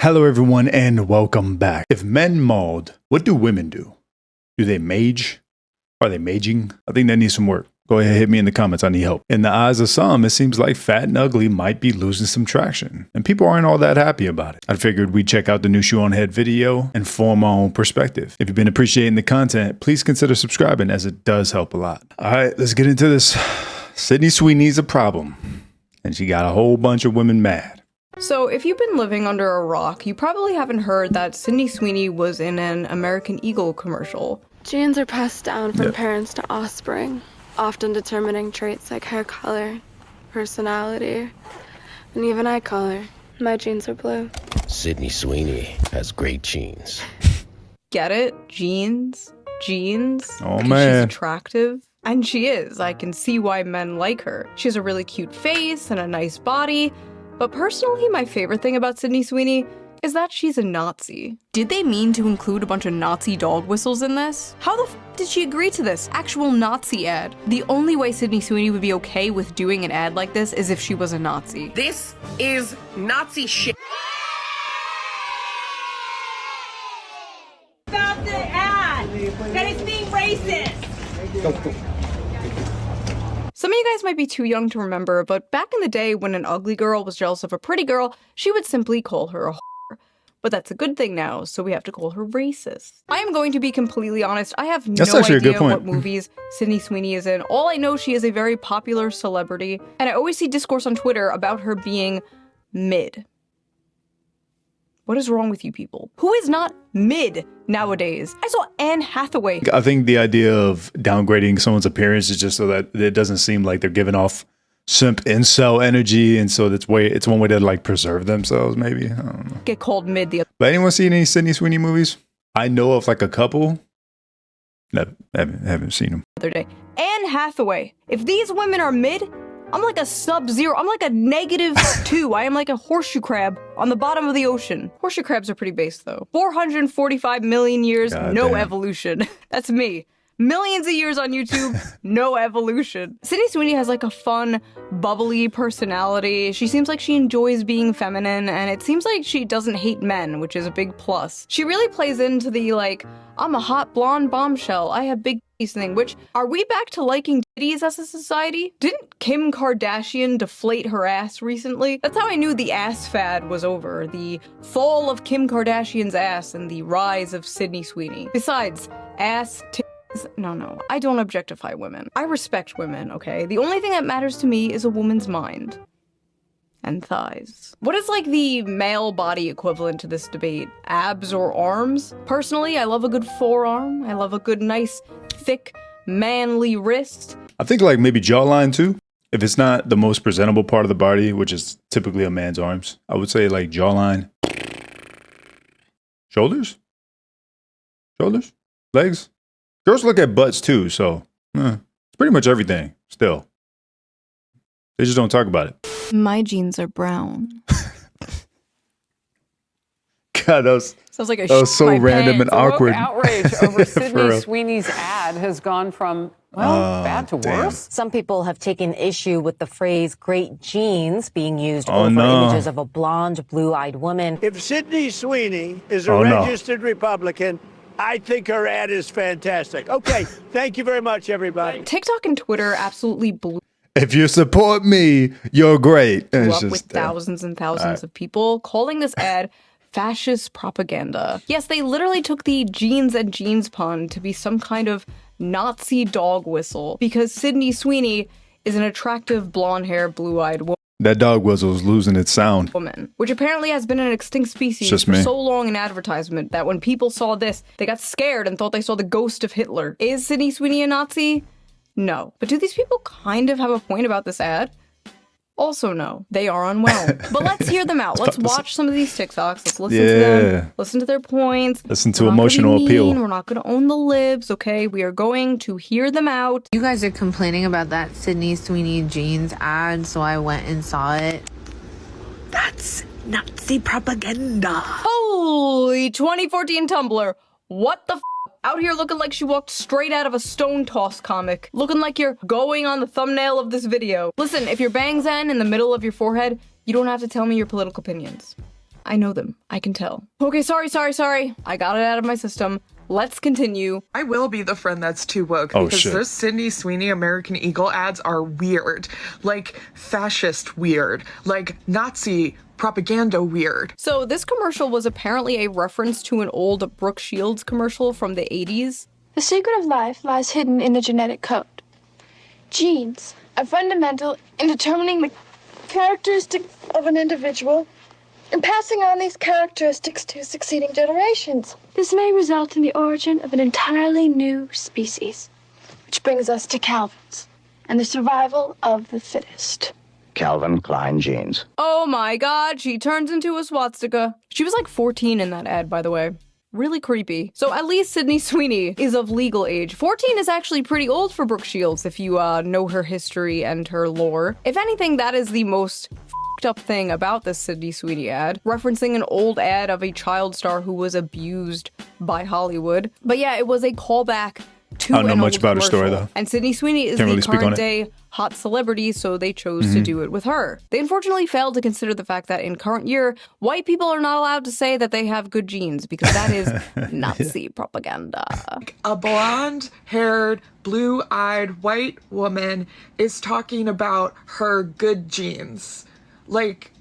Hello everyone and welcome back. If men mauled, what do women do? Do they mage? Are they maging? I think that needs some work. Go ahead, hit me in the comments, I need help. In the eyes of some, it seems like fat and ugly might be losing some traction, and people aren't all that happy about it. I figured we'd check out the new Shoe on Head video and form our own perspective. If you've been appreciating the content, please consider subscribing as it does help a lot. All right, let's get into this. Sydney Sweeney's a problem, and she got a whole bunch of women mad. So if you've been living under a rock, you probably haven't heard that Sydney Sweeney was in an American Eagle commercial. Genes are passed down from parents to offspring, often determining traits like hair color, personality, and even eye color. My genes are blue. Sydney Sweeney has great genes. Get it? Genes? Genes? Oh, 'Cause man. She's attractive. And she is. I can see why men like her. She has a really cute face and a nice body. But personally, my favorite thing about Sydney Sweeney is that she's a Nazi. Did they mean to include a bunch of Nazi dog whistles in this? How the f did she agree to this? Actual Nazi ad. The only way Sydney Sweeney would be okay with doing an ad like this is if she was a Nazi. This is Nazi shit. Stop the ad! That is being racist! Some of you guys might be too young to remember, but back in the day when an ugly girl was jealous of a pretty girl, she would simply call her a whore. But that's a good thing now, so we have to call her racist. I am going to be completely honest, I have no actually a good idea point. what movies Sydney Sweeney is in. All I know, she is a very popular celebrity, and I always see discourse on Twitter about her being mid. What is wrong with you people? Who is not mid nowadays? I saw Anne Hathaway. I think the idea of downgrading someone's appearance is just so that it doesn't seem like they're giving off simp incel energy, and so it's one way to like preserve themselves, maybe. I don't know. Get called mid the But anyone seen any Sydney Sweeney movies? I know of like a couple. No, haven't seen them. other day. Anne Hathaway. If these women are mid, I'm like a sub-zero. I'm like a -2. I am like a horseshoe crab on the bottom of the ocean. Horseshoe crabs are pretty base though. 445 million years, God no damn. evolution. That's me. Millions of years on YouTube, no evolution. Sydney Sweeney has like a fun, bubbly personality. She seems like she enjoys being feminine, and it seems like she doesn't hate men, which is a big plus. She really plays into the like, I'm a hot blonde bombshell, I have big titties thing, which, are we back to liking titties as a society? Didn't Kim Kardashian deflate her ass recently? That's how I knew the ass fad was over. The fall of Kim Kardashian's ass and the rise of Sydney Sweeney. Besides, ass, titties. No, I don't objectify women. I respect women, okay? The only thing that matters to me is a woman's mind. And thighs. What is like the male body equivalent to this debate? Abs or arms? Personally, I love a good forearm. I love a good, nice, thick, manly wrist. I think like maybe jawline too. If it's not the most presentable part of the body, which is typically a man's arms, I would say like jawline. Shoulders? Legs? Girls look at butts too, so it's pretty much everything still. They just don't talk about it. My jeans are brown. God, that was Sounds like a that was so random and awkward. Outrage over For Sydney real. Sweeney's ad has gone from, well, bad to damn. worse. Some people have taken issue with the phrase great genes being used Oh, over no. images of a blonde, blue-eyed woman. If Sydney Sweeney is a Oh, no. registered Republican, I think her ad is fantastic. Okay, thank you very much, everybody. TikTok and Twitter absolutely blew If you support me, you're great. And it's up with just, thousands and thousands of people calling this ad fascist propaganda. Yes, they literally took the jeans and jeans pun to be some kind of Nazi dog whistle because Sydney Sweeney is an attractive blonde-haired, blue-eyed that dog whistle's losing its sound. woman, which apparently has been an extinct species Just for me. so long in advertisement that when people saw this, they got scared and thought they saw the ghost of Hitler. Is Sydney Sweeney a Nazi? No. But do these people kind of have a point about this ad? Also no. They are unwell. But let's hear them out. Let's watch some of these TikToks. Let's listen to them. Listen to their points. Listen to We're not gonna emotional be appeal. mean. We're not going to own the libs, okay? We are going to hear them out. You guys are complaining about that Sydney Sweeney jeans ad, so I went and saw it. That's Nazi propaganda. Holy 2014 Tumblr. What the f? Out here looking like she walked straight out of a Stone Toss comic. Looking like you're going on the thumbnail of this video. Listen, if your bangs end in the middle of your forehead, you don't have to tell me your political opinions. I know them. I can tell. Okay, sorry. I got it out of my system. Let's continue. I will be the friend that's too woke Oh, because shit. those Sydney Sweeney American Eagle ads are weird. Like fascist weird. Like Nazi propaganda weird. So this commercial was apparently a reference to an old Brooke Shields commercial from the 80s. The secret of life lies hidden in the genetic code. Genes are fundamental in determining the characteristics of an individual and passing on these characteristics to succeeding generations. This may result in the origin of an entirely new species, which brings us to Calvin's and the survival of the fittest. Calvin Klein jeans. Oh my god, she turns into a swastika. She was like 14 in that ad, by the way. Really creepy. So at least Sydney Sweeney is of legal age. 14 is actually pretty old for Brooke Shields if you know her history and her lore. If anything, that is the most f***ed up thing about this Sydney Sweeney ad, referencing an old ad of a child star who was abused by Hollywood. But yeah, it was a callback to I don't know an much old about her story, commercial. though. And Sydney Sweeney is Can't the really speak on current it. day hot celebrity, so they chose to do it with her. They unfortunately failed to consider the fact that in current year, white people are not allowed to say that they have good genes because that is Nazi propaganda. A blonde-haired, blue-eyed white woman is talking about her good genes. Like,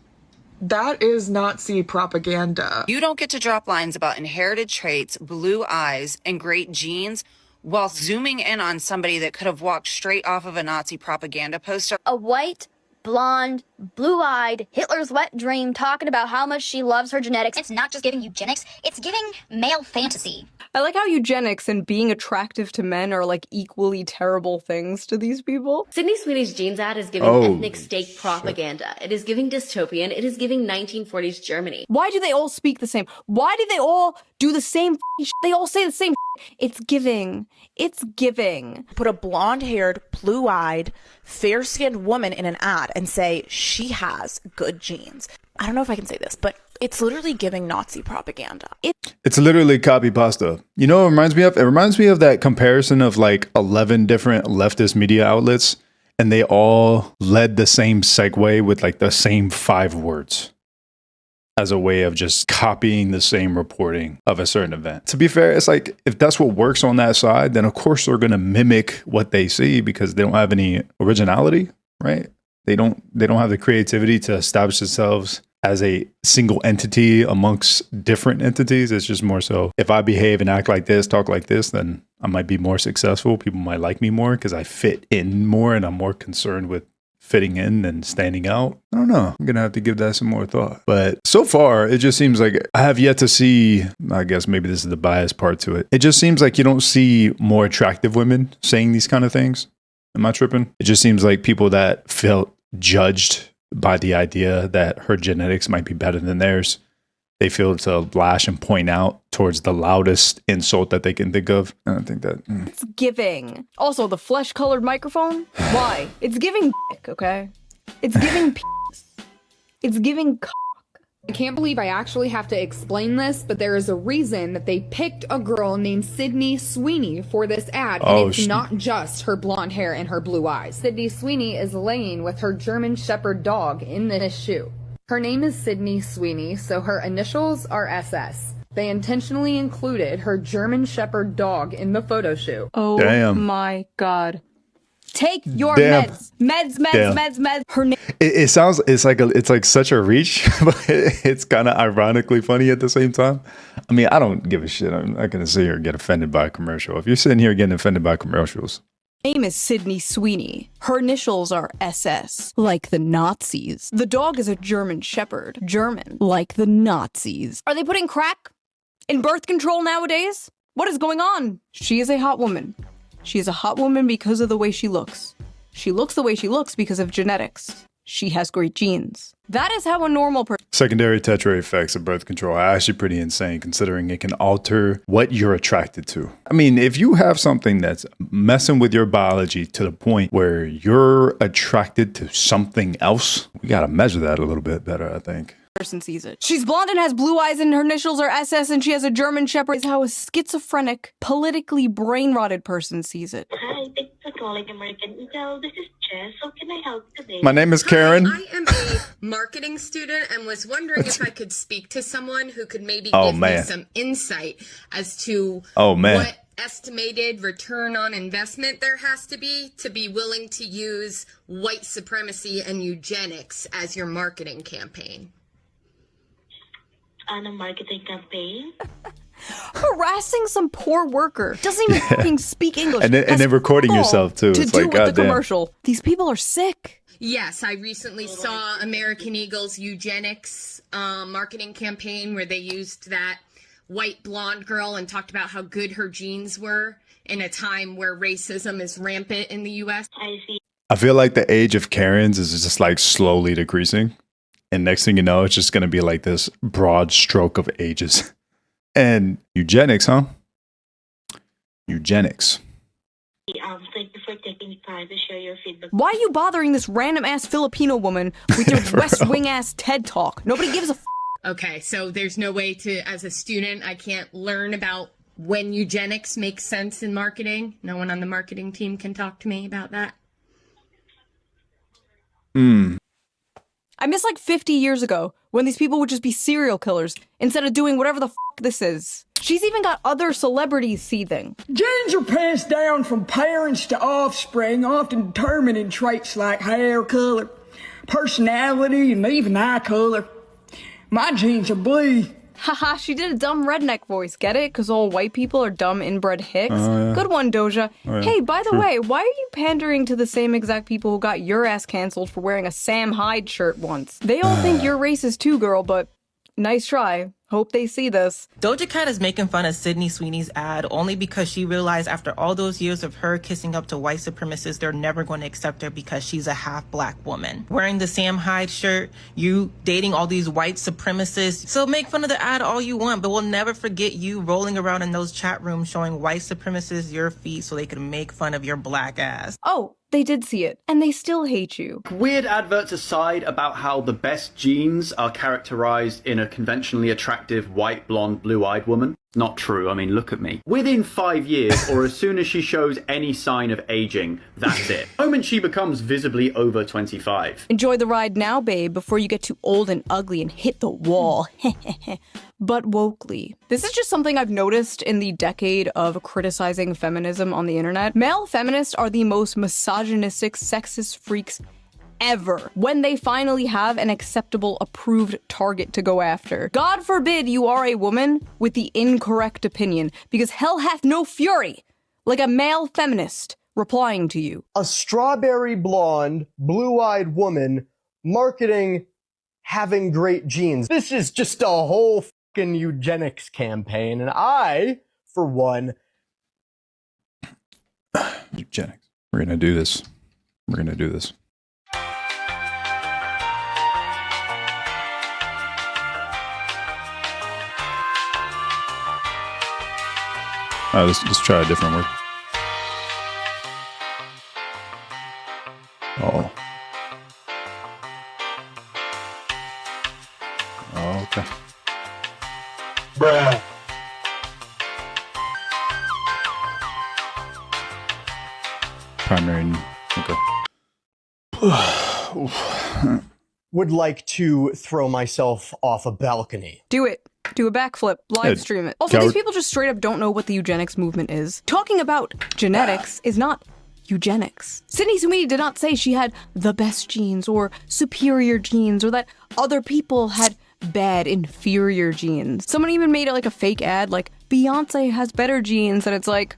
that is Nazi propaganda. You don't get to drop lines about inherited traits, blue eyes, and great genes while zooming in on somebody that could have walked straight off of a Nazi propaganda poster. A white, blonde, blue-eyed, Hitler's wet dream talking about how much she loves her genetics. It's not just giving eugenics, it's giving male fantasy. I like how eugenics and being attractive to men are like equally terrible things to these people. Sydney Sweeney's jeans ad is giving ethnic state propaganda. It is giving dystopian. It is giving 1940s Germany. Why do they all speak the same? Why do they all do the same shit? They all say the same shit. It's giving. It's giving. Put a blonde-haired, blue-eyed, fair-skinned woman in an ad and say she has good genes. I don't know if I can say this, but it's literally giving Nazi propaganda. It's literally copy pasta. You know what it reminds me of? It reminds me of that comparison of like 11 different leftist media outlets, and they all led the same segue with like the same 5 words as a way of just copying the same reporting of a certain event. To be fair, it's like if that's what works on that side, then of course they're going to mimic what they see because they don't have any originality, right? They don't have the creativity to establish themselves as a single entity amongst different entities. It's just more so if I behave and act like this, talk like this, then I might be more successful. People might like me more because I fit in more and I'm more concerned with fitting in than standing out. I don't know. I'm going to have to give that some more thought. But so far, it just seems like I have yet to see, I guess maybe this is the bias part to it. It just seems like you don't see more attractive women saying these kind of things. Am I tripping? It just seems like people that felt judged by the idea that her genetics might be better than theirs, they feel to lash and point out towards the loudest insult that they can think of. I don't think that. It's giving. Also, the flesh-colored microphone. Why? It's giving dick, okay? It's giving penis. It's giving cock. I can't believe I actually have to explain this, but there is a reason that they picked a girl named Sydney Sweeney for this ad, and it's not just her blonde hair and her blue eyes. Sydney Sweeney is laying with her German Shepherd dog in this shoe. Her name is Sydney Sweeney, so her initials are SS. They intentionally included her German Shepherd dog in the photo shoot. Oh my god. Take your Damn. meds. Her name. It sounds, it's like such a reach, but it's kind of ironically funny at the same time. I mean, I don't give a shit. I'm not going to sit here and get offended by a commercial. If you're sitting here getting offended by commercials. Name is Sydney Sweeney. Her initials are SS, like the Nazis. The dog is a German Shepherd, German, like the Nazis. Are they putting crack in birth control nowadays? What is going on? She is a hot woman. She is a hot woman because of the way she looks. She looks the way she looks because of genetics. She has great genes. That is how a normal person... Secondary tetra effects of birth control are actually pretty insane considering it can alter what you're attracted to. I mean, if you have something that's messing with your biology to the point where you're attracted to something else, we got to measure that a little bit better, I think. Person sees it. She's blonde and has blue eyes and her initials are SS and she has a German Shepherd. Is how a schizophrenic, politically brain-rotted person sees it. Hi, thanks for calling American Eagle. This is Jess. How can I help today? My name is Karen. Hi, I am a marketing student and was wondering if I could speak to someone who could maybe give me some insight as to what estimated return on investment there has to be willing to use white supremacy and eugenics as your marketing campaign. On a marketing campaign? Harassing some poor worker. Doesn't even fucking speak English. And then recording yourself too. It's like, God damn. Commercial. These people are sick. Yes, I recently saw American Eagle's eugenics marketing campaign where they used that white blonde girl and talked about how good her genes were in a time where racism is rampant in the U.S. I see. I feel like the age of Karens is just like slowly decreasing. And next thing you know, it's just going to be like this broad stroke of ages. And eugenics, huh? Eugenics. Thank you for taking time to share your feedback. Why are you bothering this random ass Filipino woman with your West Wing ass TED talk? Nobody gives a Okay, so there's no way to, as a student, I can't learn about when eugenics makes sense in marketing? No one on the marketing team can talk to me about that? I miss like 50 years ago when these people would just be serial killers instead of doing whatever the this is. She's even got other celebrities seething. Genes are passed down from parents to offspring, often determining traits like hair color, personality, and even eye color. My genes are blue. Haha, she did a dumb redneck voice, get it? Because all white people are dumb inbred hicks. Good one, Doja. Hey, by the way, why are you pandering to the same exact people who got your ass canceled for wearing a Sam Hyde shirt once? They all think you're racist too, girl, but nice try. Hope they see this. Doja Cat is making fun of Sydney Sweeney's ad only because she realized after all those years of her kissing up to white supremacists, they're never going to accept her because she's a half black woman. Wearing the Sam Hyde shirt, you dating all these white supremacists. So make fun of the ad all you want, but we'll never forget you rolling around in those chat rooms showing white supremacists your feet so they can make fun of your black ass. Oh, they did see it, and they still hate you. Weird adverts aside about how the best genes are characterized in a conventionally attractive white, blonde, blue-eyed woman. Not true. I mean, look at me. Within 5 years, or as soon as she shows any sign of aging, that's it. The moment she becomes visibly over 25. Enjoy the ride now, babe, before you get too old and ugly and hit the wall. But wokely. This is just something I've noticed in the decade of criticizing feminism on the internet. Male feminists are the most misogynistic, sexist freaks ever when they finally have an acceptable, approved target to go after. God forbid you are a woman with the incorrect opinion, because hell hath no fury like a male feminist replying to you. A strawberry blonde, blue-eyed woman marketing having great genes. This is just a whole fucking eugenics campaign, and I, for one... Eugenics. We're gonna do this. We're gonna do this. Let's try a different word. Oh. Oh, okay. Bruh. Primary. Okay. Would like to throw myself off a balcony. Do it. Do a backflip. Live stream it. Also, these people just straight up don't know what the eugenics movement is. Talking about genetics is not eugenics. Sydney Sweeney did not say she had the best genes or superior genes or that other people had bad, inferior genes. Someone even made it like a fake ad, like, Beyonce has better genes, and it's like,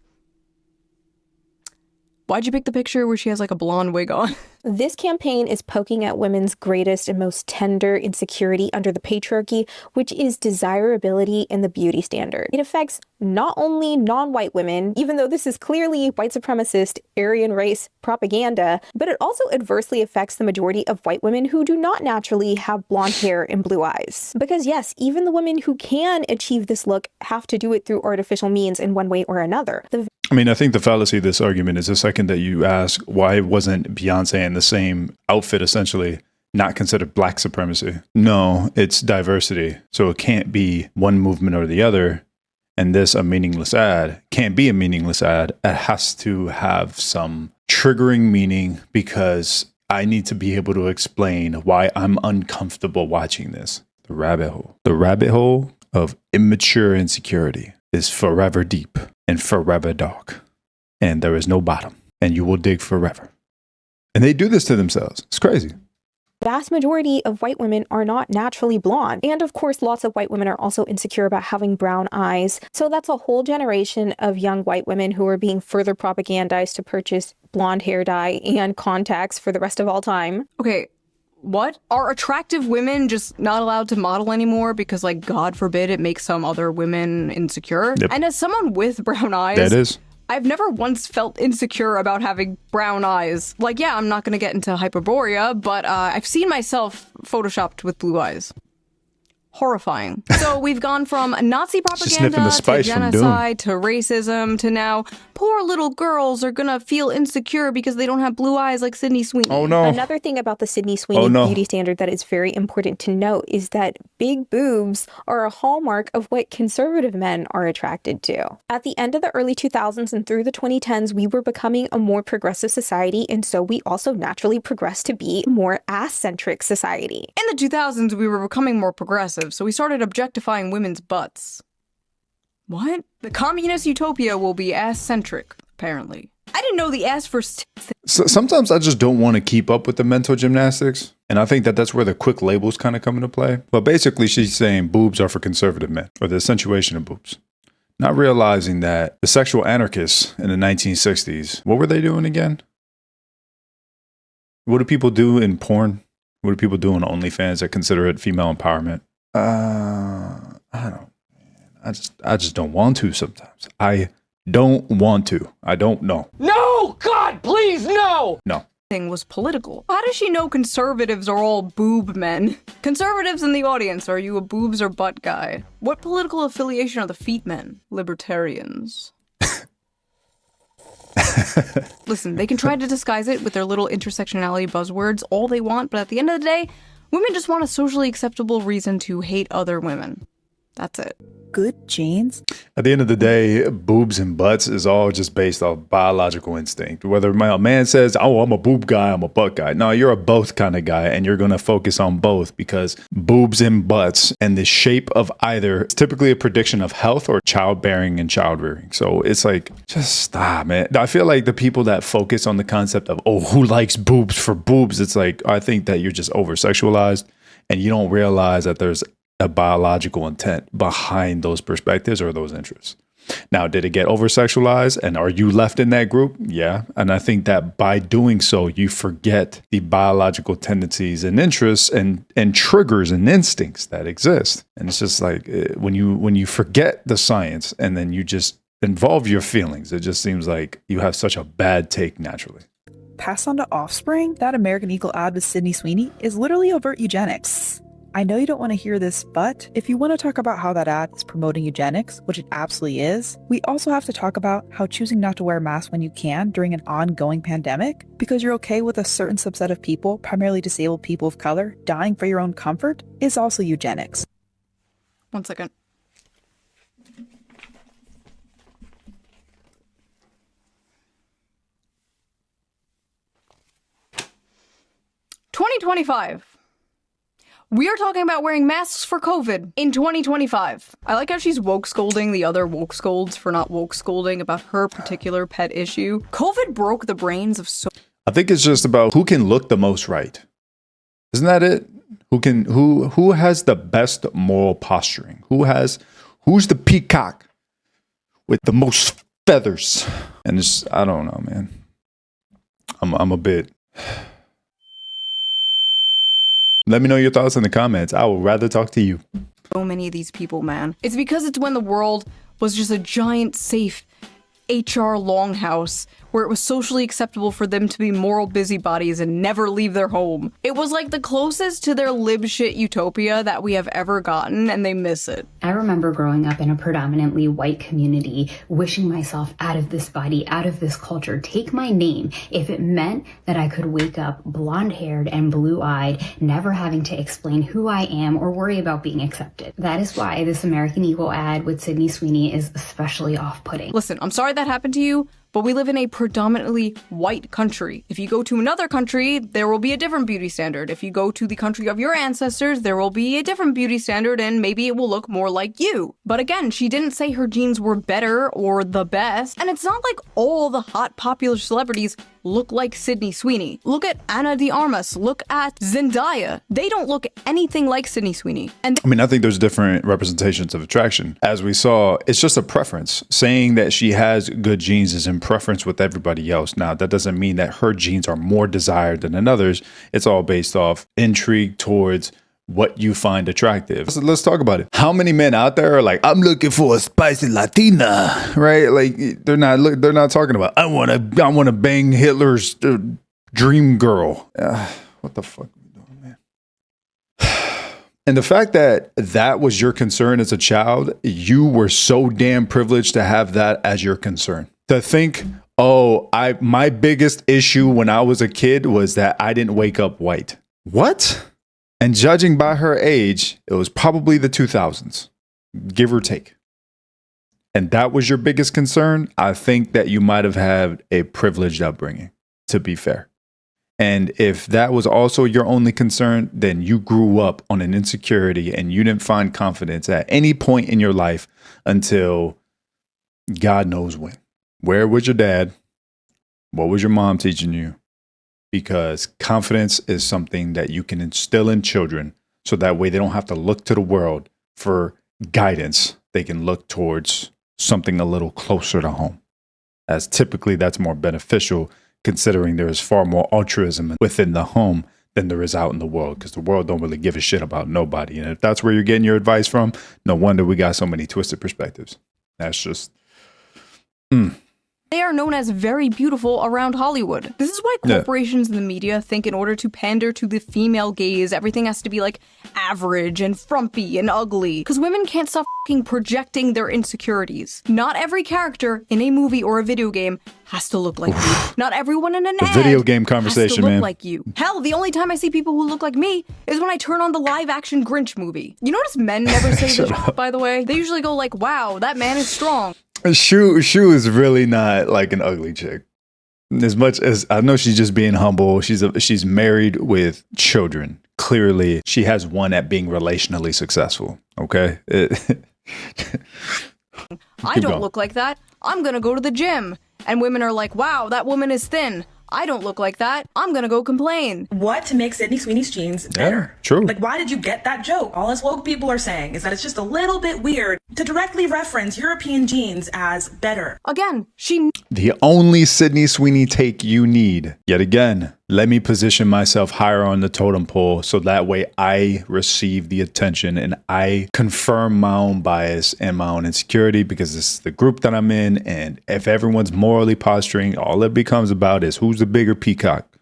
why'd you pick the picture where she has like a blonde wig on? This campaign is poking at women's greatest and most tender insecurity under the patriarchy, which is desirability and the beauty standard. It affects not only non-white women, even though this is clearly white supremacist, Aryan race propaganda, but it also adversely affects the majority of white women who do not naturally have blonde hair and blue eyes. Because yes, even the women who can achieve this look have to do it through artificial means in one way or another. I mean, I think the fallacy of this argument is the second that you ask, why wasn't Beyonce in the same outfit, essentially, not considered black supremacy? No, it's diversity. So it can't be one movement or the other. And this, a meaningless ad, can't be a meaningless ad. It has to have some triggering meaning because I need to be able to explain why I'm uncomfortable watching this. The rabbit hole. The rabbit hole of immature insecurity is forever deep and forever dark. And there is no bottom. And you will dig forever. And they do this to themselves. It's crazy. Vast majority of white women are not naturally blonde. And of course, lots of white women are also insecure about having brown eyes. So that's a whole generation of young white women who are being further propagandized to purchase blonde hair dye and contacts for the rest of all time. Okay, what? Are attractive women just not allowed to model anymore because, like, God forbid it makes some other women insecure? Yep. And as someone with brown eyes... That is. I've never once felt insecure about having brown eyes. Like, yeah, I'm not going to get into Hyperborea, but I've seen myself photoshopped with blue eyes. Horrifying. So we've gone from Nazi propaganda to genocide to racism to now poor little girls are gonna feel insecure because they don't have blue eyes like Sydney Sweeney. Oh no. Another thing about the Sydney Sweeney beauty standard that is very important to note is that big boobs are a hallmark of what conservative men are attracted to. At the end of the early 2000s and through the 2010s, we were becoming a more progressive society, and so we also naturally progressed to be a more ass-centric society. In the 2000s, we were becoming more progressive, so we started objectifying women's butts. What? The communist utopia will be ass-centric, apparently. I didn't know the ass first. So sometimes I just don't want to keep up with the mental gymnastics. And I think that that's where the quick labels kind of come into play. But basically, she's saying boobs are for conservative men, or the accentuation of boobs. Not realizing that the sexual anarchists in the 1960s, what were they doing again? What do people do in porn? What do people do on OnlyFans that consider it female empowerment? I don't. I just don't want to sometimes. I don't want to. I don't know. No! God, please, no! No. Thing was political. How does she know conservatives are all boob men? Conservatives in the audience, are you a boobs or butt guy? What political affiliation are the feet men? Libertarians. Listen, they can try to disguise it with their little intersectionality buzzwords all they want, but at the end of the day, women just want a socially acceptable reason to hate other women. That's it. Good genes? At the end of the day, boobs and butts is all just based off biological instinct. Whether a man says, oh, I'm a boob guy, I'm a butt guy. No, you're a both kind of guy, and you're going to focus on both because boobs and butts and the shape of either is typically a prediction of health or childbearing and child rearing. So it's like, just stop, man. I feel like the people that focus on the concept of, oh, who likes boobs for boobs? It's like, I think that you're just over-sexualized and you don't realize that there's a biological intent behind those perspectives or those interests. Now, did it get over-sexualized? And are you left in that group? Yeah. And I think that by doing so, you forget the biological tendencies and interests and triggers and instincts that exist. And it's just like when you forget the science and then you just involve your feelings, it just seems like you have such a bad take naturally. Passed on to offspring? That American Eagle ad with Sydney Sweeney is literally overt eugenics. I know you don't want to hear this, but if you want to talk about how that ad is promoting eugenics, which it absolutely is, we also have to talk about how choosing not to wear a mask when you can during an ongoing pandemic, because you're okay with a certain subset of people, primarily disabled people of color, dying for your own comfort, is also eugenics. 1 second. "2025. We are talking about wearing masks for COVID in 2025. I like how she's woke scolding the other woke scolds for not woke scolding about her particular pet issue. COVID broke the brains of so... I think it's just about who can look the most right. Isn't that it? Who has the best moral posturing? Who's the peacock with the most feathers? And it's, I don't know, man. I'm a bit... Let me know your thoughts in the comments. I would rather talk to you. So many of these people, man. It's because it's when the world was just a giant, safe HR longhouse where it was socially acceptable for them to be moral busybodies and never leave their home. It was like the closest to their lib shit utopia that we have ever gotten, and they miss it. I remember growing up in a predominantly white community, wishing myself out of this body, out of this culture, take my name, if it meant that I could wake up blonde-haired and blue-eyed, never having to explain who I am or worry about being accepted. That is why this American Eagle ad with Sydney Sweeney is especially off-putting. Listen, I'm sorry that happened to you, but we live in a predominantly white country. If you go to another country, there will be a different beauty standard. If you go to the country of your ancestors, there will be a different beauty standard, and maybe it will look more like you. But again, she didn't say her genes were better or the best, and it's not like all the hot popular celebrities look like Sydney Sweeney. Look at Ana de Armas, look at Zendaya. They don't look anything like Sydney Sweeney. And I mean, I think there's different representations of attraction. As we saw, it's just a preference. Saying that she has good genes is in preference with everybody else. Now, that doesn't mean that her genes are more desired than another's. It's all based off intrigue towards what you find attractive. So let's talk about it. How many men out there are like, I'm looking for a spicy Latina, right? Like they're not talking about, I want to bang Hitler's dream girl. What the fuck are we doing, man? And the fact that that was your concern as a child, you were so damn privileged to have that as your concern. To think, my biggest issue when I was a kid was that I didn't wake up white. What? And judging by her age, it was probably the 2000s, give or take. And that was your biggest concern. I think that you might have had a privileged upbringing, to be fair. And if that was also your only concern, then you grew up on an insecurity and you didn't find confidence at any point in your life until God knows when. Where was your dad? What was your mom teaching you? Because confidence is something that you can instill in children so that way they don't have to look to the world for guidance. They can look towards something a little closer to home, as typically that's more beneficial considering there is far more altruism within the home than there is out in the world, because the world don't really give a shit about nobody. And if that's where you're getting your advice from, no wonder we got so many twisted perspectives. That's just... They are known as very beautiful around Hollywood. This is why corporations and the media think in order to pander to the female gaze, everything has to be like average and frumpy and ugly. Because women can't stop fucking projecting their insecurities. Not every character in a movie or a video game has to look like you. Not everyone in an ad video game conversation, has to look man. like you. Hell, the only time I see people who look like me is when I turn on the live-action Grinch movie. You notice men never say this, by the way? They usually go like, wow, that man is strong. Shu is really not like an ugly chick. As much as I know she's just being humble, she's married with children. Clearly, she has one at being relationally successful. Okay? I don't look like that. I'm gonna go to the gym. And women are like, wow, that woman is thin. I don't look like that. I'm gonna go complain. What to make Sydney Sweeney's jeans better? Yeah, true. Like, why did you get that joke? All us woke people are saying is that it's just a little bit weird to directly reference European jeans as better. Again, the only Sydney Sweeney take you need, yet again, let me position myself higher on the totem pole so that way I receive the attention and I confirm my own bias and my own insecurity, because this is the group that I'm in. And if everyone's morally posturing, all it becomes about is who's the bigger peacock.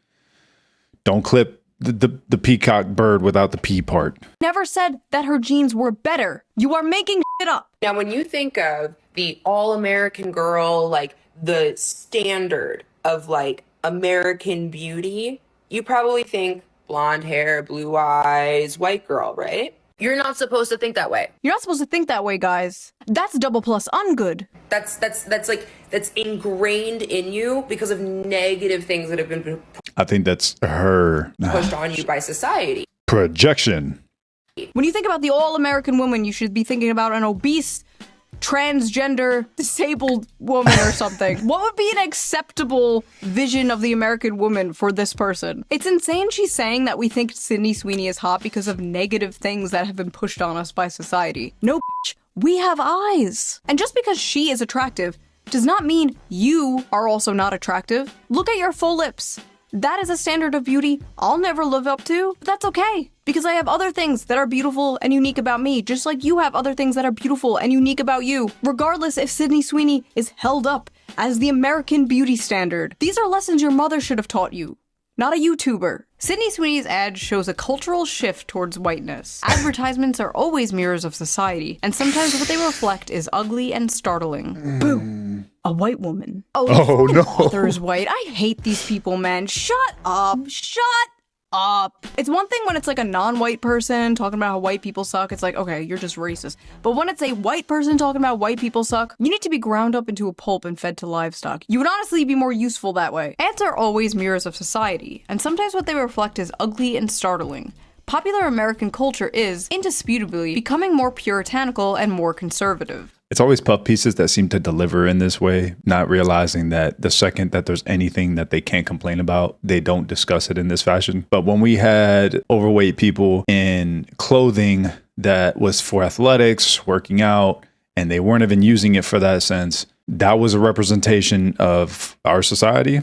Don't clip the peacock bird without the P part. Never said that her genes were better. You are making shit up. Now, when you think of the all-American girl, like the standard of like American beauty, you probably think blonde hair, blue eyes, white girl, right? You're not supposed to think that way. You're not supposed to think that way, guys. That's double plus ungood. That's ingrained in you because of negative things that have been I think that's her pushed on you by society. Projection. When you think about the all-American woman, you should be thinking about an obese, transgender, disabled woman or something. What would be an acceptable vision of the American woman for this person? It's insane she's saying that we think Sydney Sweeney is hot because of negative things that have been pushed on us by society. No, bitch, we have eyes. And just because she is attractive does not mean you are also not attractive. Look at your full lips. That is a standard of beauty I'll never live up to, but that's okay, because I have other things that are beautiful and unique about me, just like you have other things that are beautiful and unique about you, regardless if Sydney Sweeney is held up as the American beauty standard. These are lessons your mother should have taught you, not a YouTuber. Sydney Sweeney's ad shows a cultural shift towards whiteness. Advertisements are always mirrors of society, and sometimes what they reflect is ugly and startling. Boom. A white woman. Oh no. Author is white. I hate these people, man. Shut up. Shut up. It's one thing when it's like a non-white person talking about how white people suck. It's like, okay, you're just racist. But when it's a white person talking about white people suck, you need to be ground up into a pulp and fed to livestock. You would honestly be more useful that way. Ads are always mirrors of society, and sometimes what they reflect is ugly and startling. Popular American culture is, indisputably, becoming more puritanical and more conservative. It's always puff pieces that seem to deliver in this way, not realizing that the second that there's anything that they can't complain about, they don't discuss it in this fashion. But when we had overweight people in clothing that was for athletics, working out, and they weren't even using it for that sense, that was a representation of our society.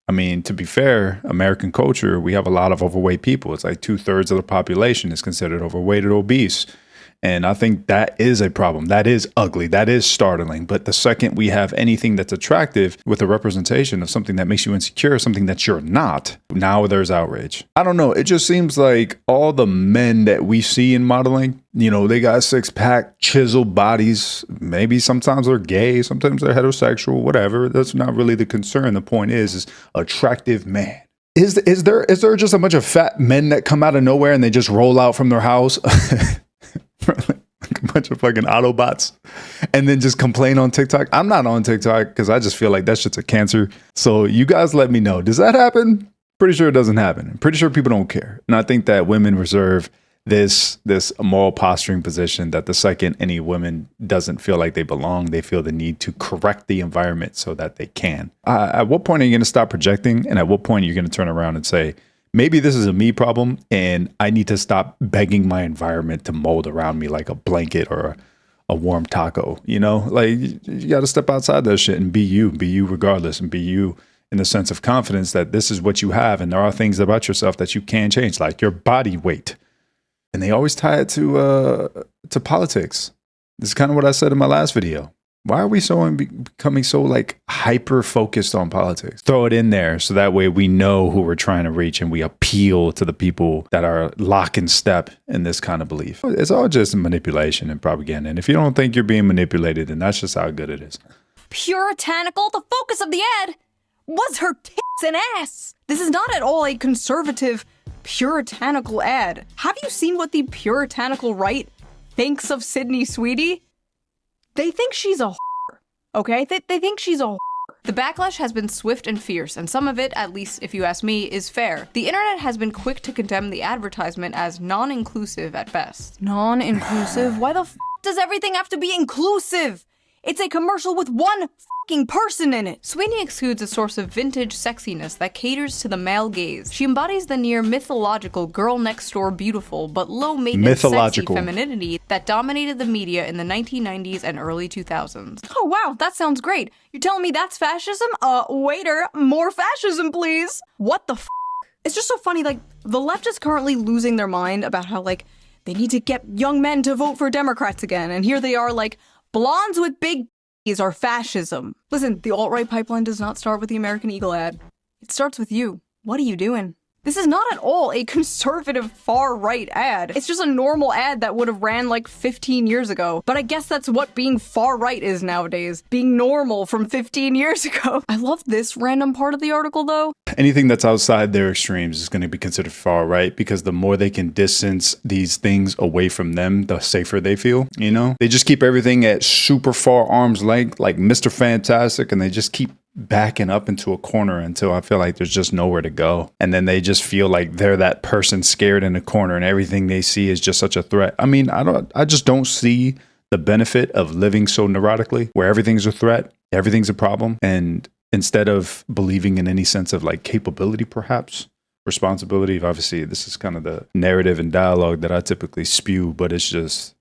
I mean, to be fair, American culture, we have a lot of overweight people. It's like 2/3 of the population is considered overweight or obese. And I think that is a problem. That is ugly. That is startling. But the second we have anything that's attractive with a representation of something that makes you insecure, something that you're not, now there's outrage. I don't know. It just seems like all the men that we see in modeling, you know, they got six-pack, chiseled bodies. Maybe sometimes they're gay. Sometimes they're heterosexual, whatever. That's not really the concern. The point is attractive man. Is there just a bunch of fat men that come out of nowhere and they just roll out from their house? Like a bunch of fucking Autobots and then just complain on TikTok. I'm not on TikTok because I just feel like that shit's a cancer. So you guys let me know. Does that happen? Pretty sure it doesn't happen. I'm pretty sure people don't care. And I think that women reserve this moral posturing position that the second any woman doesn't feel like they belong, they feel the need to correct the environment so that they can. At what point are you going to stop projecting? And at what point are you going to turn around and say, maybe this is a me problem and I need to stop begging my environment to mold around me like a blanket or a warm taco, you know? Like you got to step outside that shit and be you regardless, and be you in the sense of confidence that this is what you have and there are things about yourself that you can change, like your body weight. And they always tie it to politics. This is kind of what I said in my last video. Why are we becoming so like hyper focused on politics? Throw it in there so that way we know who we're trying to reach and we appeal to the people that are lock in step in this kind of belief. It's all just manipulation and propaganda. And if you don't think you're being manipulated, then that's just how good it is. Puritanical, the focus of the ad was her tits and ass. This is not at all a conservative, puritanical ad. Have you seen what the puritanical right thinks of Sydney Sweeney? They think she's a whore, okay? They think she's a whore. The backlash has been swift and fierce, and some of it, at least if you ask me, is fair. The internet has been quick to condemn the advertisement as non-inclusive at best. Non-inclusive? Why the f does everything have to be inclusive? It's a commercial with one fucking person in it. Sweeney exudes a source of vintage sexiness that caters to the male gaze. She embodies the near mythological girl next door beautiful but low maintenance sexy femininity that dominated the media in the 1990s and early 2000s. Oh wow, that sounds great. You're telling me that's fascism? Waiter, more fascism please. What the f? It's just so funny, like, the left is currently losing their mind about how, like, they need to get young men to vote for Democrats again, and here they are, like, blondes with big b****s are fascism. Listen, the alt-right pipeline does not start with the American Eagle ad. It starts with you. What are you doing? This is not at all a conservative far-right ad. It's just a normal ad that would have ran like 15 years ago. But I guess that's what being far-right is nowadays. Being normal from 15 years ago. I love this random part of the article though. Anything that's outside their extremes is going to be considered far-right because the more they can distance these things away from them, the safer they feel, you know? They just keep everything at super far arm's length, like Mr. Fantastic, and they just keep backing up into a corner until I feel like there's just nowhere to go. And then they just feel like they're that person scared in a corner and everything they see is just such a threat. I mean, I just don't see the benefit of living so neurotically where everything's a threat, everything's a problem. And instead of believing in any sense of like capability, perhaps responsibility, obviously this is kind of the narrative and dialogue that I typically spew, but it's just,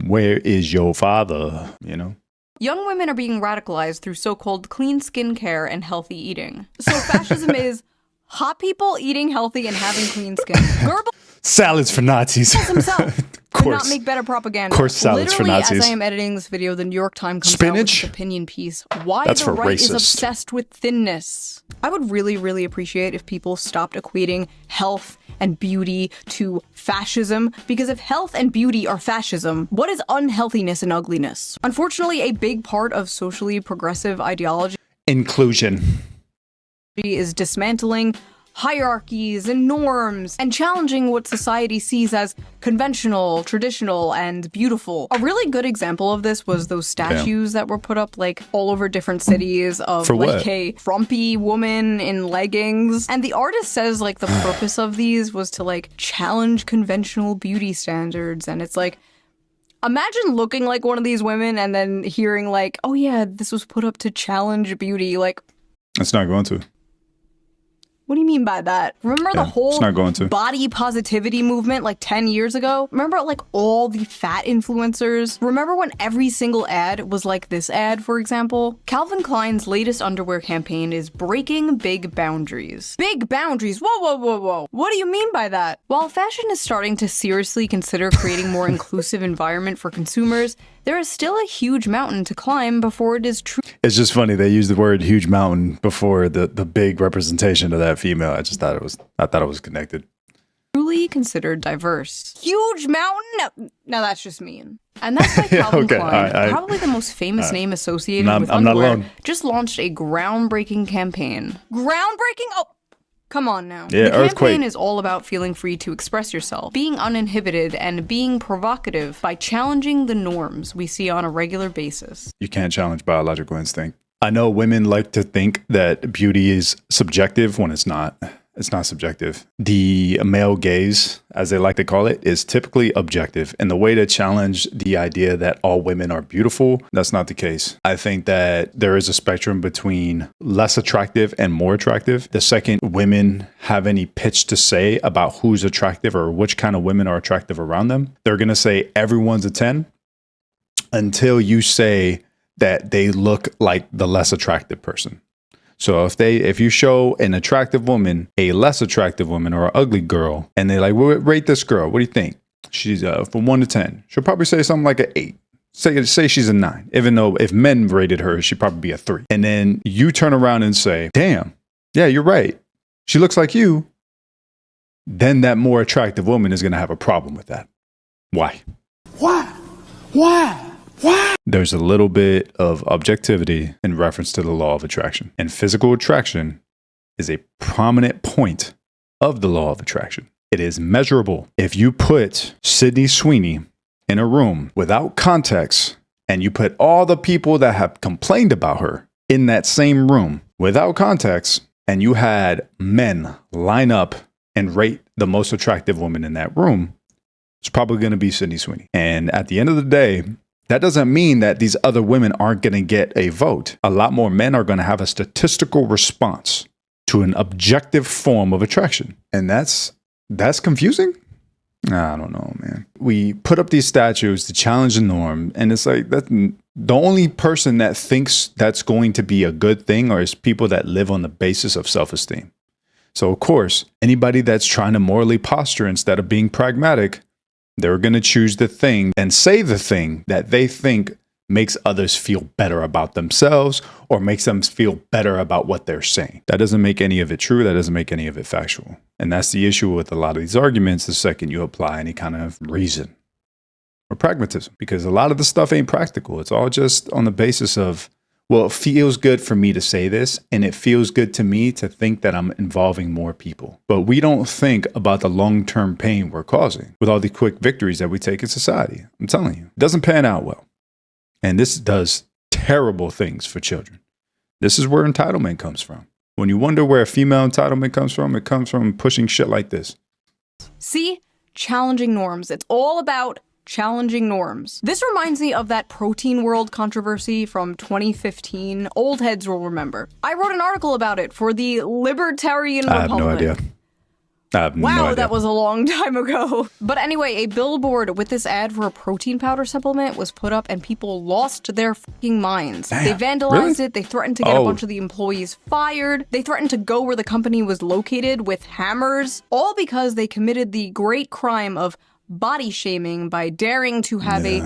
where is your father, you know? Young women are being radicalized through so-called clean skincare and healthy eating. So fascism is hot people eating healthy and having clean skin. Goebbels salads for Nazis. himself could not make better propaganda. Of course, salads Literally, for Nazis. as I am editing this video, the New York Times comes Spinach? out with its opinion piece. Why That's the for right is racist. obsessed with thinness. I would really, really appreciate if people stopped equating health and beauty to fascism, because if health and beauty are fascism, what is unhealthiness and ugliness? Unfortunately, a big part of socially progressive ideology Inclusion is dismantling hierarchies and norms, and challenging what society sees as conventional, traditional, and beautiful. A really good example of this was those statues that were put up like all over different cities of like a frumpy woman in leggings. And the artist says like the purpose of these was to like challenge conventional beauty standards. And it's like, imagine looking like one of these women and then hearing like, oh yeah, this was put up to challenge beauty. Like, it's not going to. What do you mean by that? Remember the whole body positivity movement like 10 years ago? Remember like all the fat influencers? Remember when every single ad was like this ad, for example? Calvin Klein's latest underwear campaign is breaking big boundaries. Big boundaries? Whoa, whoa, whoa, whoa. What do you mean by that? While fashion is starting to seriously consider creating more inclusive environment for consumers, there is still a huge mountain to climb before it is true. It's just funny they use the word huge mountain before the big representation of that female. I thought it was connected. Truly considered diverse. Huge mountain? No, that's just mean. And that's why Calvin Klein, probably the most famous name associated with underwear, just launched a groundbreaking campaign. Groundbreaking? Oh, come on now. Yeah, the earthquake. campaign is all about feeling free to express yourself, being uninhibited, and being provocative by challenging the norms we see on a regular basis. You can't challenge biological instinct. I know women like to think that beauty is subjective when it's not. It's not subjective. The male gaze, as they like to call it, is typically objective. And the way to challenge the idea that all women are beautiful, that's not the case. I think that there is a spectrum between less attractive and more attractive. The second women have any pitch to say about who's attractive or which kind of women are attractive around them, they're going to say everyone's a 10 until you say that they look like the less attractive person. So if you show an attractive woman, a less attractive woman, or an ugly girl, and they're like, well, rate this girl. What do you think? She's from 1 to 10. She'll probably say something like an 8. Say she's a 9. Even though if men rated her, she'd probably be a 3. And then you turn around and say, damn, yeah, you're right. She looks like you. Then that more attractive woman is going to have a problem with that. Why? Why? There's a little bit of objectivity in reference to the law of attraction. And physical attraction is a prominent point of the law of attraction. It is measurable. If you put Sydney Sweeney in a room without context, and you put all the people that have complained about her in that same room without context, and you had men line up and rate the most attractive woman in that room, it's probably going to be Sydney Sweeney. And at the end of the day, that doesn't mean that these other women aren't going to get a vote. A lot more men are going to have a statistical response to an objective form of attraction. And that's confusing? I don't know, man. We put up these statues to challenge the norm. And it's like, the only person that thinks that's going to be a good thing is people that live on the basis of self-esteem. So, of course, anybody that's trying to morally posture instead of being pragmatic, they're going to choose the thing and say the thing that they think makes others feel better about themselves or makes them feel better about what they're saying. That doesn't make any of it true. That doesn't make any of it factual. And that's the issue with a lot of these arguments the second you apply any kind of reason or pragmatism, because a lot of the stuff ain't practical. It's all just on the basis of, well, it feels good for me to say this, and it feels good to me to think that I'm involving more people. But we don't think about the long-term pain we're causing with all the quick victories that we take in society. I'm telling you, it doesn't pan out well. And this does terrible things for children. This is where entitlement comes from. When you wonder where female entitlement comes from, it comes from pushing shit like this. See? Challenging norms. It's all about challenging norms. This reminds me of that protein world controversy from 2015. Old heads will remember. I wrote an article about it for the Libertarian Republic. I have no idea. Wow, that was a long time ago. But anyway, a billboard with this ad for a protein powder supplement was put up and people lost their fucking minds. Damn, they vandalized it. They threatened to get a bunch of the employees fired. They threatened to go where the company was located with hammers, all because they committed the great crime of body shaming by daring to have a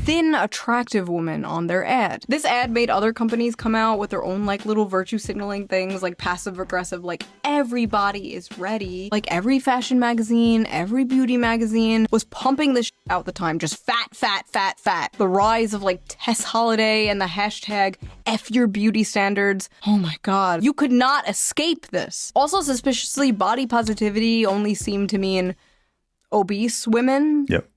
thin, attractive woman on their ad. This ad made other companies come out with their own like little virtue signaling things, like passive aggressive, like everybody is ready. Like every fashion magazine, every beauty magazine was pumping this out at the time, just fat, fat, fat, fat. The rise of like Tess Holiday and the hashtag F your beauty standards. Oh my god. You could not escape this. Also, suspiciously, body positivity only seemed to mean obese women. Yep.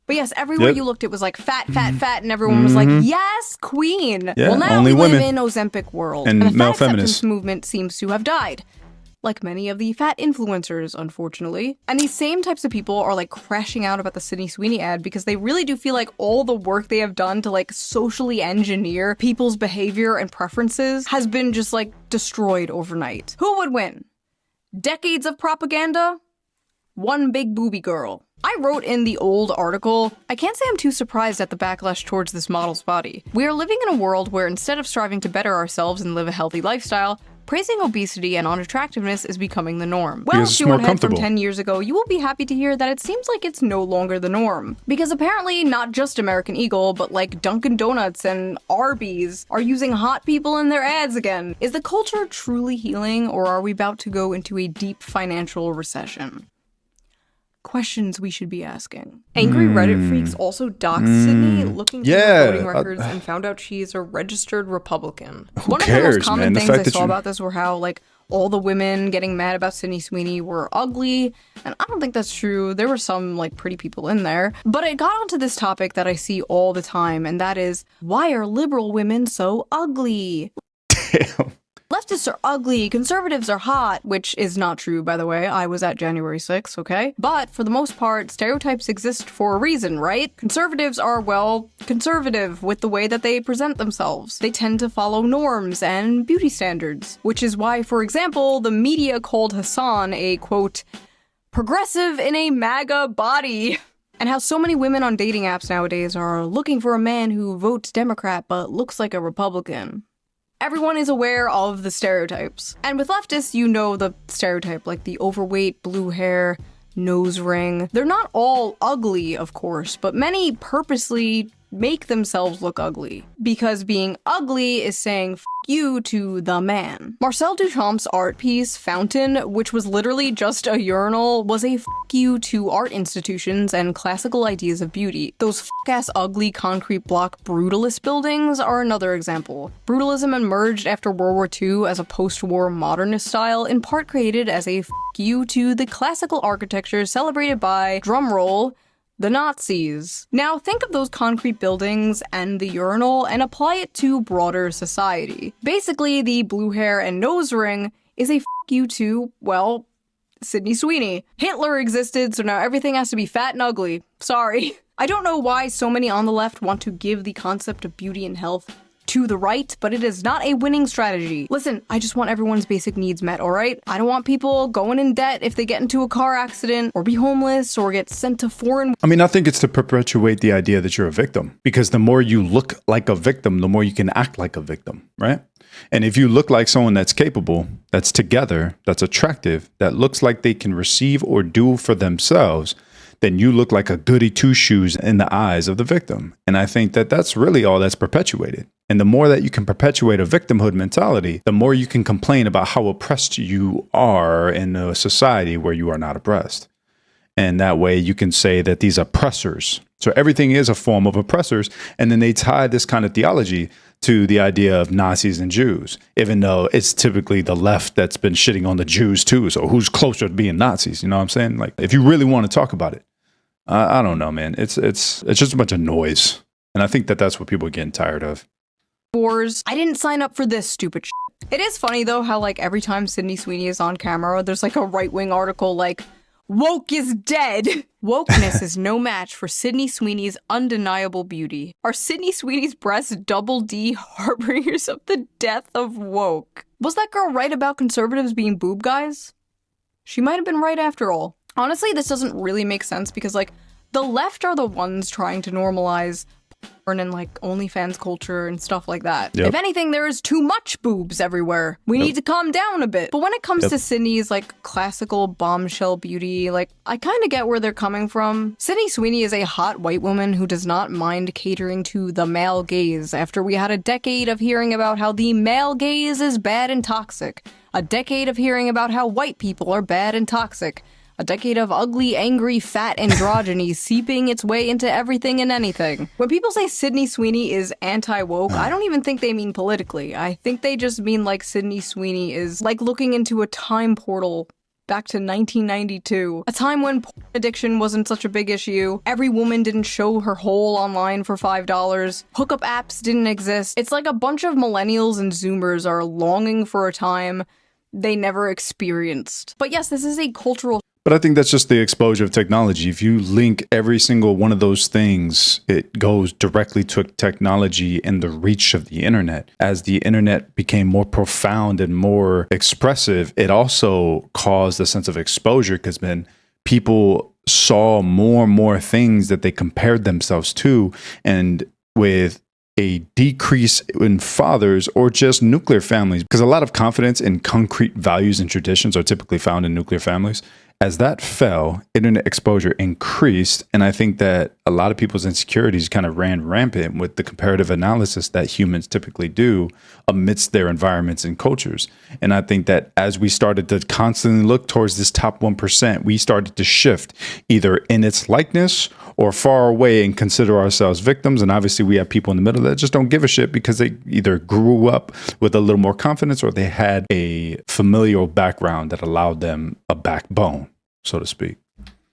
But yes, everywhere you looked, it was like fat, fat, fat, and everyone was like, yes, queen. Yeah, well, now only we live women. in Ozempic world. And the male fat acceptance feminists. movement seems to have died. Like many of the fat influencers, unfortunately. And these same types of people are like crashing out about the Sydney Sweeney ad because they really do feel like all the work they have done to like socially engineer people's behavior and preferences has been just like destroyed overnight. Who would win? Decades of propaganda? One big booby girl. I wrote in the old article, I can't say I'm too surprised at the backlash towards this model's body. We are living in a world where instead of striving to better ourselves and live a healthy lifestyle, praising obesity and unattractiveness is becoming the norm. Well, Because it's if you more were ahead from comfortable. 10 years ago, you will be happy to hear that it seems like it's no longer the norm. Because apparently not just American Eagle, but like Dunkin' Donuts and Arby's are using hot people in their ads again. Is the culture truly healing, or are we about to go into a deep financial recession? Questions we should be asking. Angry Reddit freaks also doxed Sydney, looking through her voting records and found out she is a registered Republican. One of the most common things I saw about this were how, like, all the women getting mad about Sydney Sweeney were ugly, and I don't think that's true. There were some, like, pretty people in there. But it got onto this topic that I see all the time, and that is, why are liberal women so ugly? Damn. Leftists are ugly, conservatives are hot, which is not true, by the way. I was at January 6th, okay? But for the most part, stereotypes exist for a reason, right? Conservatives are, well, conservative with the way that they present themselves. They tend to follow norms and beauty standards, which is why, for example, the media called Hassan a, quote, progressive in a MAGA body. And how so many women on dating apps nowadays are looking for a man who votes Democrat but looks like a Republican. Everyone is aware of the stereotypes. And with leftists, you know the stereotype, like the overweight, blue hair, nose ring. They're not all ugly, of course, but many purposely make themselves look ugly. Because being ugly is saying f you to the man. Marcel Duchamp's art piece, Fountain, which was literally just a urinal, was a f you to art institutions and classical ideas of beauty. Those f-ass ugly concrete block brutalist buildings are another example. Brutalism emerged after World War II as a post-war modernist style, in part created as a f you to the classical architecture celebrated by, drumroll, the Nazis. Now think of those concrete buildings and the urinal and apply it to broader society. Basically, the blue hair and nose ring is a f you to, well, Sydney Sweeney. Hitler existed, so now everything has to be fat and ugly. Sorry. I don't know why so many on the left want to give the concept of beauty and health to the right, but it is not a winning strategy. Listen, I just want everyone's basic needs met, alright? I don't want people going in debt if they get into a car accident, or be homeless, or get sent to foreign... I mean, I think it's to perpetuate the idea that you're a victim, because the more you look like a victim, the more you can act like a victim, right? And if you look like someone that's capable, that's together, that's attractive, that looks like they can receive or do for themselves, then you look like a goody two-shoes in the eyes of the victim. And I think that that's really all that's perpetuated. And the more that you can perpetuate a victimhood mentality, the more you can complain about how oppressed you are in a society where you are not oppressed. And that way you can say that these oppressors, so everything is a form of oppressors, and then they tie this kind of theology to the idea of Nazis and Jews, even though it's typically the left that's been shitting on the Jews too. So who's closer to being Nazis? You know what I'm saying? Like, if you really want to talk about it, I don't know, man. It's just a bunch of noise. And I think that that's what people are getting tired of. Wars. I didn't sign up for this stupid shit. It is funny though how like every time Sydney Sweeney is on camera, there's like a right-wing article like, woke is dead. Wokeness is no match for Sydney Sweeney's undeniable beauty. Are Sydney Sweeney's breasts double D harbingers of the death of woke? Was that girl right about conservatives being boob guys? She might have been right after all. Honestly, this doesn't really make sense because like the left are the ones trying to normalize and like OnlyFans culture and stuff like that. Yep. If anything, there is too much boobs everywhere. We need to calm down a bit. But when it comes to Sydney's like classical bombshell beauty, like I kind of get where they're coming from. Sydney Sweeney is a hot white woman who does not mind catering to the male gaze after we had a decade of hearing about how the male gaze is bad and toxic. A decade of hearing about how white people are bad and toxic. A decade of ugly, angry, fat androgyny seeping its way into everything and anything. When people say Sydney Sweeney is anti-woke, I don't even think they mean politically. I think they just mean like Sydney Sweeney is like looking into a time portal back to 1992, a time when porn addiction wasn't such a big issue. Every woman didn't show her hole online for $5. Hookup apps didn't exist. It's like a bunch of millennials and zoomers are longing for a time they never experienced. But yes, this is a cultural. But I think that's just the exposure of technology. If you link every single one of those things, it goes directly to technology and the reach of the internet. As the internet became more profound and more expressive, it also caused a sense of exposure because then people saw more and more things that they compared themselves to. And with a decrease in fathers or just nuclear families, because a lot of confidence in concrete values and traditions are typically found in nuclear families. As that fell, internet exposure increased, and I think that a lot of people's insecurities kind of ran rampant with the comparative analysis that humans typically do amidst their environments and cultures. And I think that as we started to constantly look towards this top 1%, we started to shift either in its likeness or far away and consider ourselves victims. And obviously we have people in the middle that just don't give a shit because they either grew up with a little more confidence or they had a familial background that allowed them a backbone, so to speak.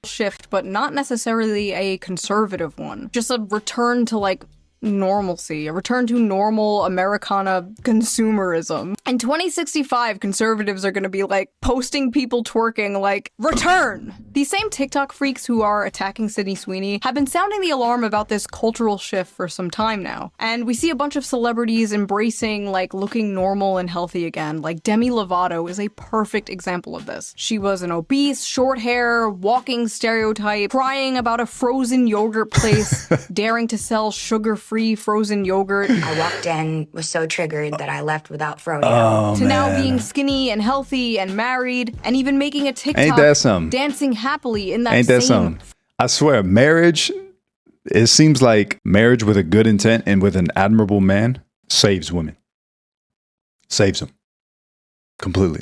Shift, but not necessarily a conservative one. Just a return to like normalcy, a return to normal Americana consumerism. In 2065, conservatives are going to be like posting people twerking like, return! These same TikTok freaks who are attacking Sydney Sweeney have been sounding the alarm about this cultural shift for some time now. And we see a bunch of celebrities embracing like looking normal and healthy again. Like Demi Lovato is a perfect example of this. She was an obese, short hair, walking stereotype, crying about a frozen yogurt place, daring to sell sugar-free frozen yogurt. I walked in, was so triggered that I left without froyo. Oh, to now man. being skinny and healthy and married and even making a TikTok Ain't that something? dancing happily in that Ain't that same. something? I swear, marriage, it seems like marriage with a good intent and with an admirable man saves women. Saves them. Completely.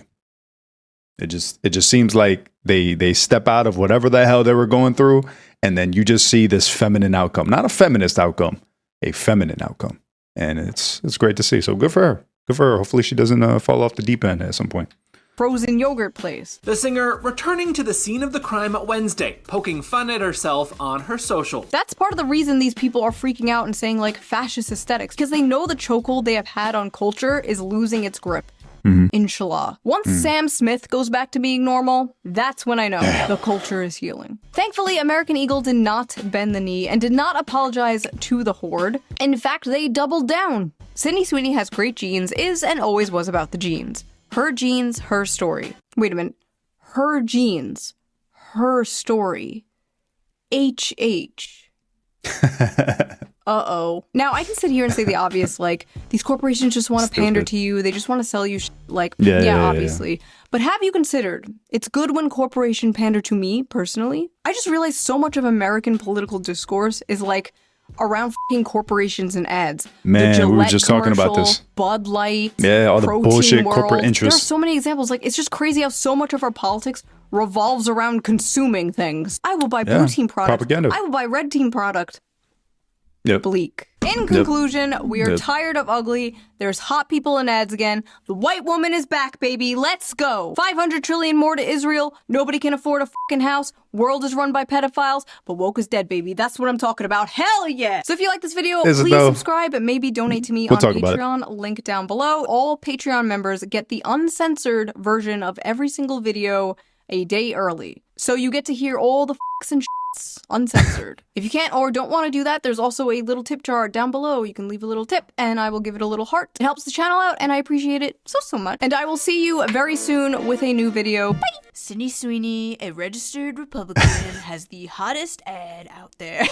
It just seems like they step out of whatever the hell they were going through, and then you just see this feminine outcome. Not a feminist outcome, a feminine outcome. And it's great to see. So good for her. Good for her. Hopefully she doesn't fall off the deep end at some point. Frozen yogurt place. The singer returning to the scene of the crime Wednesday, poking fun at herself on her social. That's part of the reason these people are freaking out and saying like fascist aesthetics, because they know the chokehold they have had on culture is losing its grip. Mm-hmm. Inshallah. Once Sam Smith goes back to being normal, that's when I know the culture is healing. Thankfully, American Eagle did not bend the knee and did not apologize to the horde. In fact, they doubled down. Sydney Sweeney has great genes, is and always was about the genes. Her genes, her story. Wait a minute. Her genes, her story. HH. Uh-oh. Now, I can sit here and say the obvious, like, these corporations just want to pander to you. They just want to sell you, like, yeah, obviously. Yeah. But have you considered, it's good when corporation pander to me, personally? I just realized so much of American political discourse is, like, around f***ing corporations and ads. Man, we were just talking about this. Bud Light, yeah, all the bullshit World. Corporate interests. There are so many examples. Like, it's just crazy how so much of our politics revolves around consuming things. I will buy blue team product. Propaganda. I will buy red team product. Yep. Bleak. In conclusion, we are tired of ugly. There's hot people in ads again. The white woman is back, baby. Let's go. 500 trillion more to Israel. Nobody can afford a fucking house. World is run by pedophiles, but woke is dead, baby. That's what I'm talking about. Hell yeah. So if you like this video, please subscribe and maybe donate to me on Patreon. Link down below. All Patreon members get the uncensored version of every single video a day early. So you get to hear all the fucks and uncensored. If you can't or don't want to do that, there's also a little tip jar down below. You can leave a little tip and I will give it a little heart. It helps the channel out and I appreciate it so much. And I will see you very soon with a new video. Bye! Sydney Sweeney, a registered Republican, has the hottest ad out there.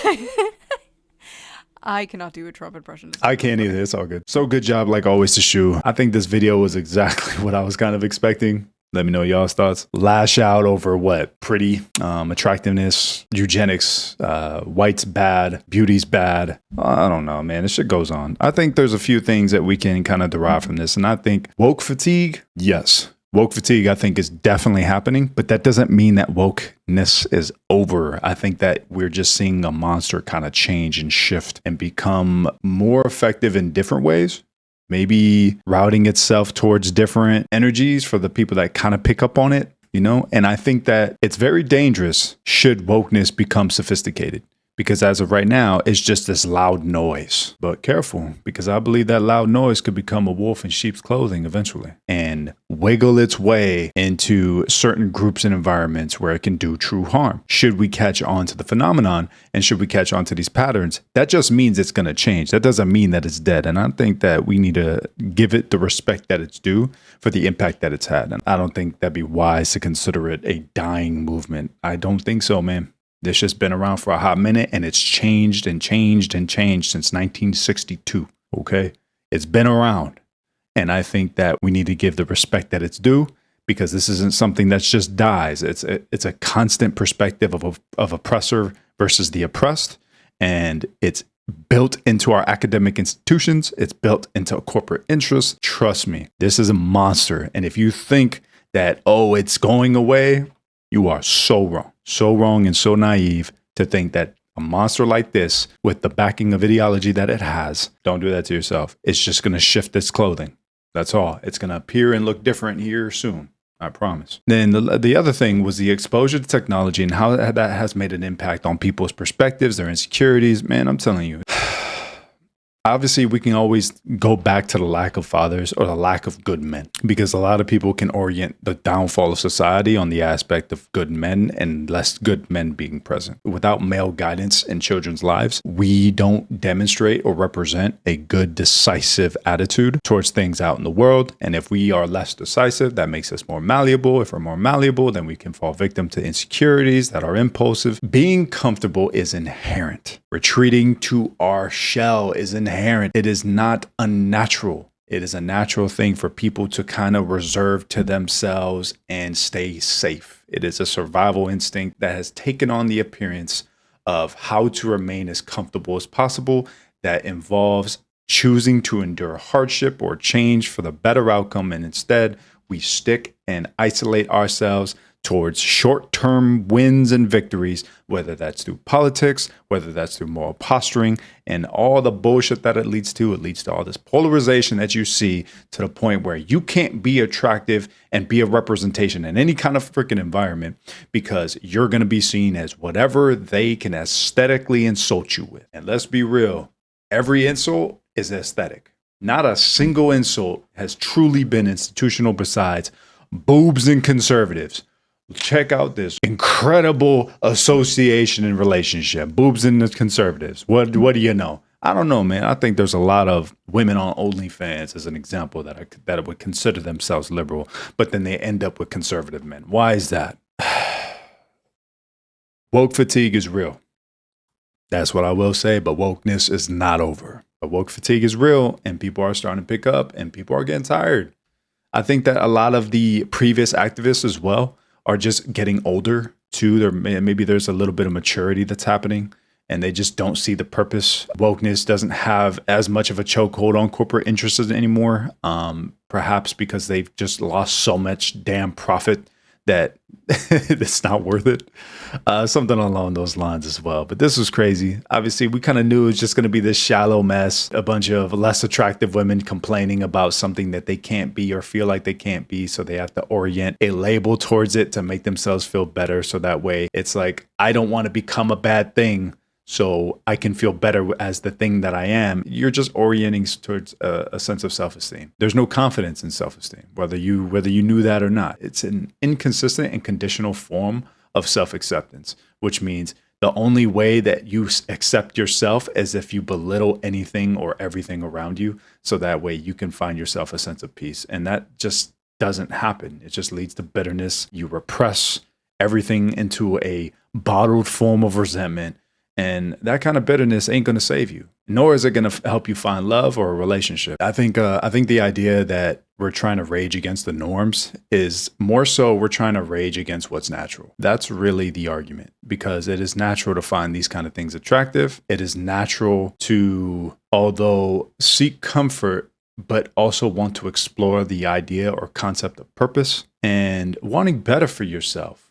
I cannot do a Trump impression. I can't either. It's all good. So good job, like always, to Shu. I think this video was exactly what I was kind of expecting. Let me know y'all's thoughts. Lash out over what? Pretty, attractiveness, eugenics, white's bad, beauty's bad. I don't know, man. This shit goes on. I think there's a few things that we can kind of derive from this. And I think woke fatigue, yes. Woke fatigue, I think, is definitely happening, but that doesn't mean that wokeness is over. I think that we're just seeing a monster kind of change and shift and become more effective in different ways. Maybe routing itself towards different energies for the people that kind of pick up on it, you know? And I think that it's very dangerous should wokeness become sophisticated. Because as of right now, it's just this loud noise. But careful, because I believe that loud noise could become a wolf in sheep's clothing eventually and wiggle its way into certain groups and environments where it can do true harm. Should we catch on to the phenomenon and should we catch on to these patterns, that just means it's going to change. That doesn't mean that it's dead. And I think that we need to give it the respect that it's due for the impact that it's had. And I don't think that'd be wise to consider it a dying movement. I don't think so, man. This just been around for a hot minute and it's changed and changed and changed since 1962. Okay. It's been around. And I think that we need to give the respect that it's due because this isn't something that just dies. It's a constant perspective of oppressor versus the oppressed. And it's built into our academic institutions. It's built into corporate interests. Trust me, this is a monster. And if you think that, oh, it's going away, you are so wrong and so naive to think that a monster like this, with the backing of ideology that it has, don't do that to yourself. It's just going to shift its clothing. That's all. It's going to appear and look different here soon. I promise. Then the other thing was the exposure to technology and how that has made an impact on people's perspectives, their insecurities. Man, I'm telling you. Obviously, we can always go back to the lack of fathers or the lack of good men, because a lot of people can orient the downfall of society on the aspect of good men and less good men being present. Without male guidance in children's lives, we don't demonstrate or represent a good, decisive attitude towards things out in the world. And if we are less decisive, that makes us more malleable. If we're more malleable, then we can fall victim to insecurities that are impulsive. Being comfortable is inherent. Retreating to our shell is inherent. It is not unnatural. It is a natural thing for people to kind of reserve to themselves and stay safe. It is a survival instinct that has taken on the appearance of how to remain as comfortable as possible. That involves choosing to endure hardship or change for the better outcome. And instead, we stick and isolate ourselves towards short-term wins and victories, whether that's through politics, whether that's through moral posturing, and all the bullshit that it leads to. It leads to all this polarization that you see, to the point where you can't be attractive and be a representation in any kind of freaking environment because you're going to be seen as whatever they can aesthetically insult you with. And let's be real, every insult is aesthetic. Not a single insult has truly been institutional besides boobs and conservatives. Check out this incredible association and relationship. Boobs and the conservatives. What do you know? I don't know, man. I think there's a lot of women on OnlyFans, as an example, that would consider themselves liberal, but then they end up with conservative men. Why is that? Woke fatigue is real. That's what I will say, but wokeness is not over. But woke fatigue is real, and people are starting to pick up, and people are getting tired. I think that a lot of the previous activists as well are just getting older too. Maybe there's a little bit of maturity that's happening, and they just don't see the purpose. Wokeness doesn't have as much of a chokehold on corporate interests anymore. Perhaps because they've just lost so much damn profit that it's not worth it. Something along those lines as well. But this was crazy. Obviously, we kind of knew it was just going to be this shallow mess. A bunch of less attractive women complaining about something that they can't be or feel like they can't be. So they have to orient a label towards it to make themselves feel better. So that way it's like, I don't want to become a bad thing, so I can feel better as the thing that I am. You're just orienting towards a sense of self-esteem. There's no confidence in self-esteem, whether you knew that or not. It's an inconsistent and conditional form of self-acceptance, which means the only way that you accept yourself is if you belittle anything or everything around you. So that way you can find yourself a sense of peace. And that just doesn't happen. It just leads to bitterness. You repress everything into a bottled form of resentment. And that kind of bitterness ain't going to save you, nor is it going to help you find love or a relationship. I think the idea that we're trying to rage against the norms is more so we're trying to rage against what's natural. That's really the argument, because it is natural to find these kind of things attractive. It is natural to, although seek comfort, but also want to explore the idea or concept of purpose, and wanting better for yourself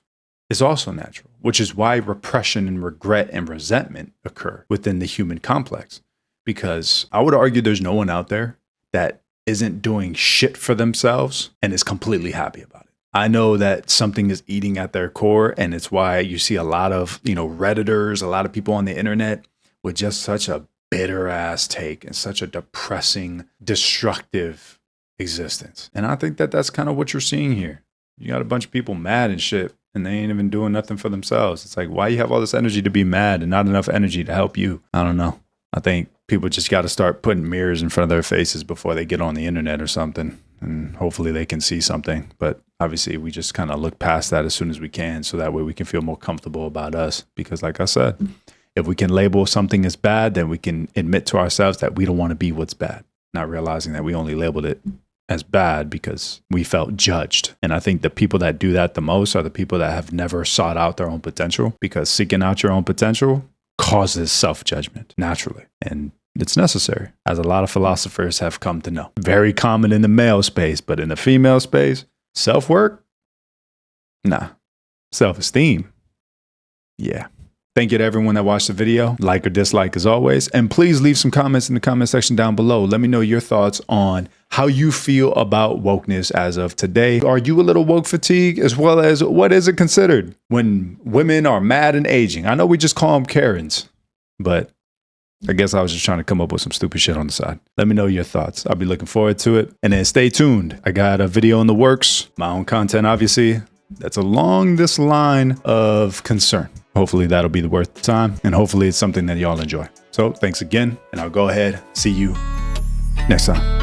is also natural, which is why repression and regret and resentment occur within the human complex. Because I would argue there's no one out there that isn't doing shit for themselves and is completely happy about it. I know that something is eating at their core, and it's why you see a lot of, Redditors, a lot of people on the internet with just such a bitter ass take and such a depressing, destructive existence. And I think that that's kind of what you're seeing here. You got a bunch of people mad and shit, and they ain't even doing nothing for themselves. It's like, why you have all this energy to be mad and not enough energy to help you? I don't know. I think people just got to start putting mirrors in front of their faces before they get on the internet or something. And hopefully they can see something. But obviously we just kind of look past that as soon as we can, so that way we can feel more comfortable about us. Because like I said, if we can label something as bad, then we can admit to ourselves that we don't want to be what's bad, not realizing that we only labeled it as bad because we felt judged. And I think the people that do that the most are the people that have never sought out their own potential, because seeking out your own potential causes self-judgment naturally. And it's necessary, as a lot of philosophers have come to know. Very common in the male space, but in the female space, self-work? Nah. Self-esteem? Yeah. Thank you to everyone that watched the video. Like or dislike as always. And please leave some comments in the comment section down below. Let me know your thoughts on how you feel about wokeness as of today. Are you a little woke fatigue, as well as what is it considered when women are mad and aging? I know we just call them Karens, but I guess I was just trying to come up with some stupid shit on the side. Let me know your thoughts. I'll be looking forward to it. And then stay tuned. I got a video in the works, my own content, obviously, that's along this line of concern. Hopefully that'll be worth the time, and hopefully it's something that y'all enjoy. So thanks again, and I'll go ahead, see you next time.